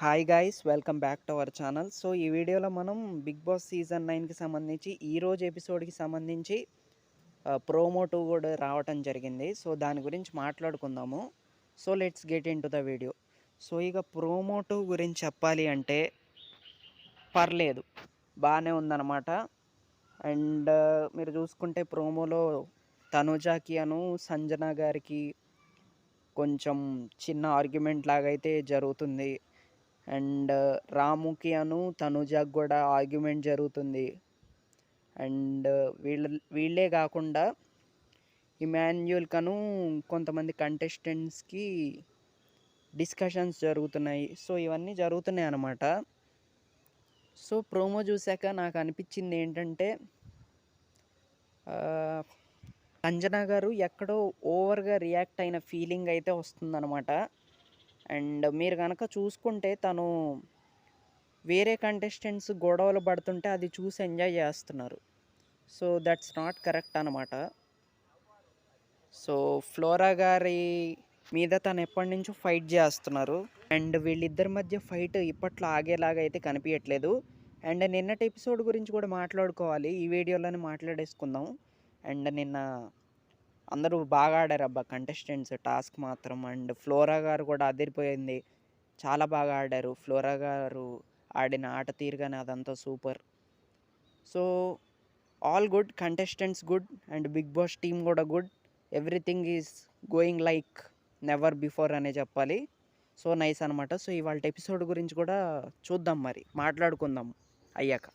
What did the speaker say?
Hi guys, welcome back to our channel. So ఈ వీడియోలో మనం బిగ్ బాస్ సీజన్ 9కి సంబంధించి ఈరోజు ఎపిసోడ్కి సంబంధించి ప్రోమో 2 కూడా రావటం జరిగింది. సో దాని గురించి మాట్లాడుకుందాము. So let's get in to the video. So ఇక ప్రోమో 2 గురించి చెప్పాలి అంటే పర్లేదు, బాగానే ఉందన్నమాట. అండ్ మీరు చూసుకుంటే ప్రోమోలో తనుజాకి సంజన గారికి కొంచెం చిన్న ఆర్గ్యుమెంట్ లాగైతే జరుగుతుంది. అండ్ రాముకి తనుజాకి కూడా ఆర్గ్యుమెంట్ జరుగుతుంది. అండ్ వీళ్ళే కాకుండా ఇమాన్యుయల్కను కొంతమంది కంటెస్టెంట్స్కి డిస్కషన్స్ జరుగుతున్నాయి. సో ఇవన్నీ జరుగుతున్నాయి అన్నమాట. సో ప్రోమో చూశాక నాకు అనిపించింది ఏంటంటే అంజనా గారు ఎక్కడో ఓవర్గా రియాక్ట్ అయిన ఫీలింగ్ అయితే వస్తుందన్నమాట. అండ్ మీరు కనుక చూసుకుంటే తను వేరే కంటెస్టెంట్స్ గొడవలు పడుతుంటే అది చూసి ఎంజాయ్ చేస్తున్నారు. సో దట్స్ నాట్ కరెక్ట్ అనమాట. సో ఫ్లోరా గారి మీద తను ఎప్పటి నుంచో ఫైట్ చేస్తున్నారు. అండ్ వీళ్ళిద్దరి మధ్య ఫైట్ ఇప్పట్లో ఆగేలాగా అయితే కనిపించట్లేదు. అండ్ నిన్నటి ఎపిసోడ్ గురించి కూడా మాట్లాడుకోవాలి, ఈ వీడియోలోనే మాట్లాడేసుకుందాం. అండ్ నిన్న అందరూ బాగా ఆడారు అబ్బా కంటెస్టెంట్స్, టాస్క్ మాత్రం. అండ్ ఫ్లోరా గారు కూడా అదిరిపోయింది, చాలా బాగా ఆడారు. ఫ్లోరా గారు ఆడిన ఆట తీరుగానే అదంతా super. So all good, contestants good and Big Boss team కూడా good. Everything is going like never before అనే చెప్పాలి. సో నైస్ అనమాట. సో ఇవాళ ఎపిసోడ్ గురించి కూడా చూద్దాం, మరి మాట్లాడుకుందాం అయ్యాక.